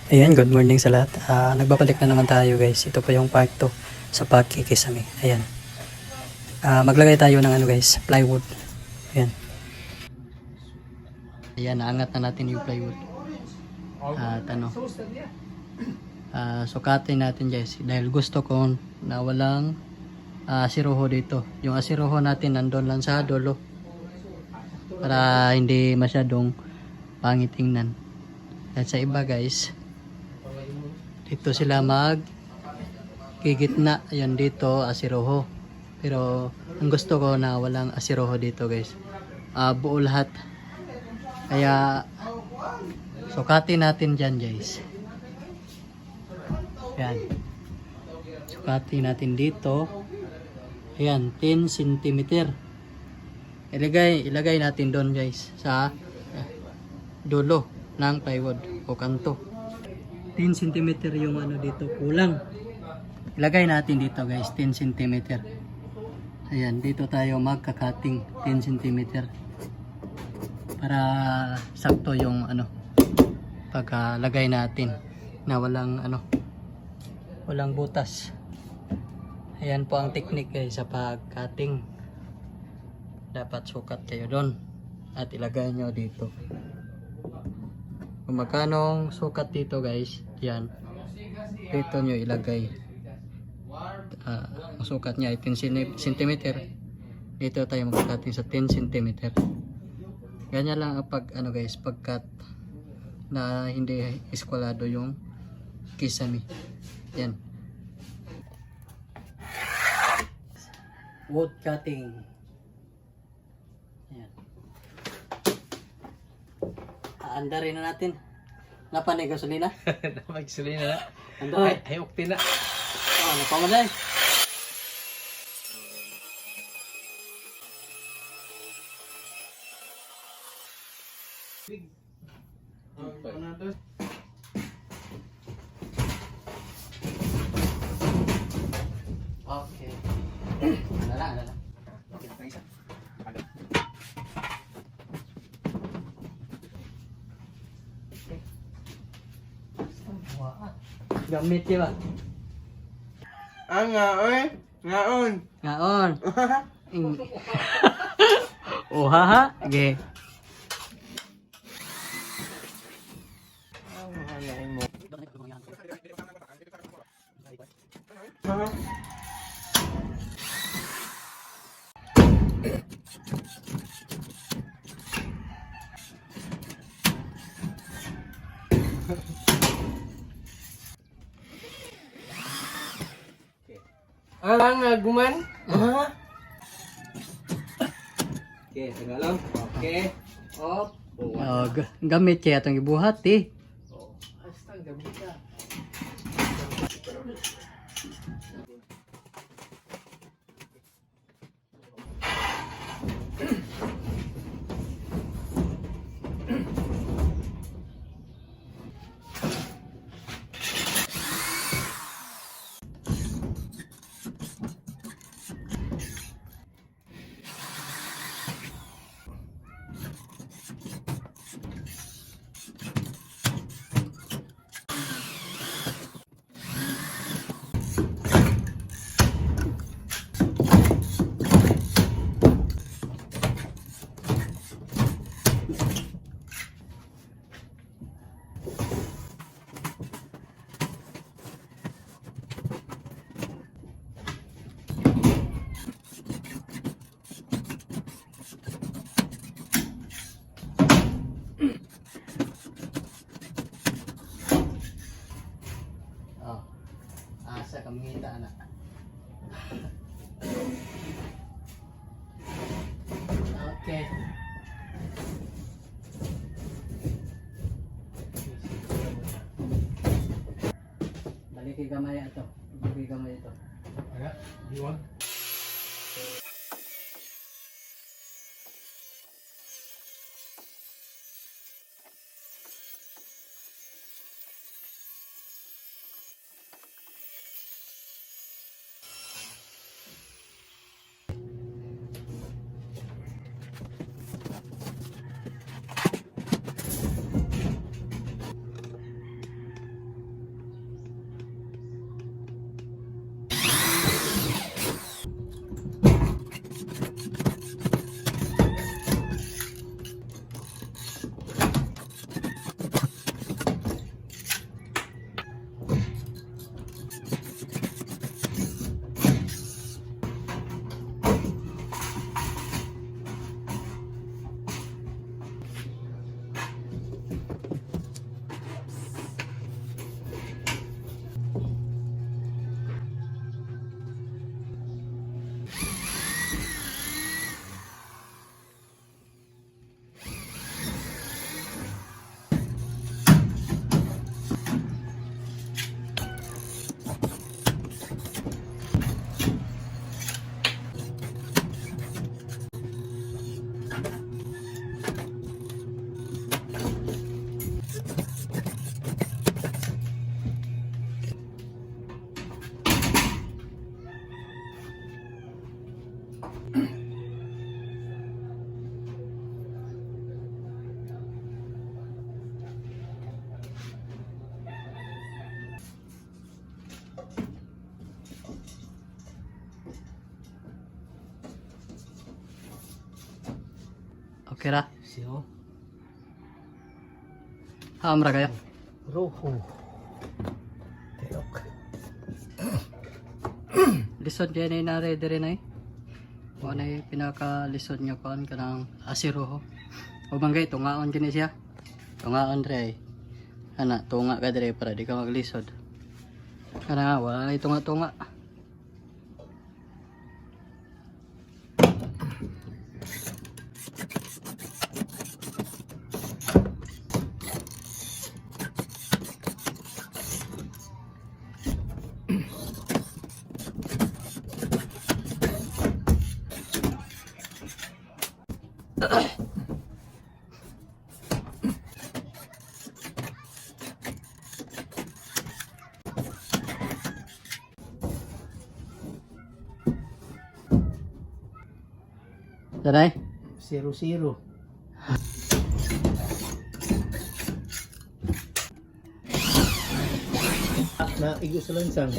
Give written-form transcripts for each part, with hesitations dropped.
Ayan, good morning sa lahat. Nagbabalik na naman tayo guys. Ito pa yung part 2 sa pagkikisame. Ayan. Maglagay tayo ng ano guys, plywood. Ayan. Ayan, naangat na natin yung plywood. At ano, sukatin natin guys. Dahil gusto ko na walang asiroho dito. Yung asiroho natin nandun lang sa dulo. Para hindi masyadong pangit tingnan. At sa iba guys, dito sila gigitna. Ayan dito, asiroho. Pero ang gusto ko na walang asiroho dito guys. Buo lahat. Kaya sukatin natin dyan guys. Ayan. Sukatin natin dito. Ayan, 10 cm. Ilagay natin doon guys sa dulo ng plywood o kanto. 10 cm yung ano dito kulang. Ilagay natin dito guys 10 cm. Ayan, dito tayo magka-cutting 10 cm para sakto yung ano pagkalagay natin na walang butas. Ayan po ang technique guys sa pag-cutting. Dapat sukat kayo doon at ilagay nyo dito. Kung magkanong sukat dito guys, yan, dito nyo ilagay. Ang sukat niya ay 10 cm. Dito tayo mag-cutting sa 10 cm. Ganyan lang ang ano guys, pag-cut na hindi eskwalado yung kisame. Yan. Wood cutting. Yan. Andarin na natin. Napanay gasolina? Napag-gasolina na. Andarin. Ay, ukti na. Napamanay. Okay. Ano na. Okay, na isa. Gamit di ba? Ngaon. Ngaon. Oh haha. Okay. Guman. Okay, tengah lang. Okay. Op. Gamit kaya itong ibuhat eh. Astaga, gamit ka. Asa kamingita anak. Okay. Balik gamay ito. Balik gamay ito. Aga, diwan. Okay ra? Siyo. Haamra kayo. Roho. Terok. Lisod yan ay na-ready rin ay. O na yung pinaka-lisod nyo koon ka ng asiroho. O banggay, tungaon dyan siya. Tungaon rin ay. Ana, tunga ka dre para di ka maglisod. Kana, wala na yung tunga-tunga. Tanay? 0-0. Na igo sa lansang.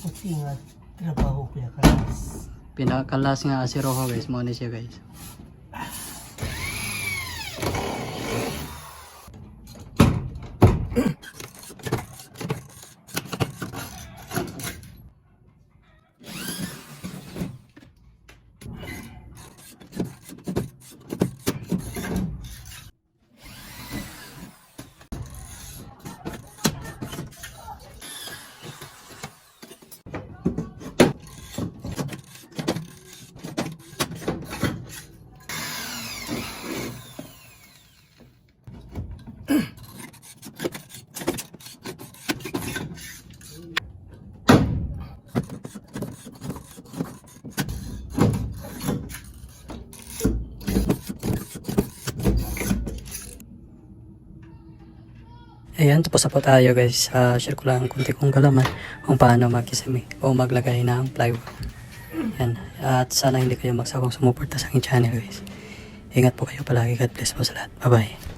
Puti nga trabaho pinakalas. Pinakalas nga asiroho guys. Mo ni siya guys. Ayan, tapos na po tayo guys. Share ko lang kunti kong galaman kung paano magkisami o maglagay ng plywood. Ayan. At sana hindi kayo magsawang sumuporta sa aking channel guys. Ingat po kayo palagi. God bless po sa lahat. Bye bye.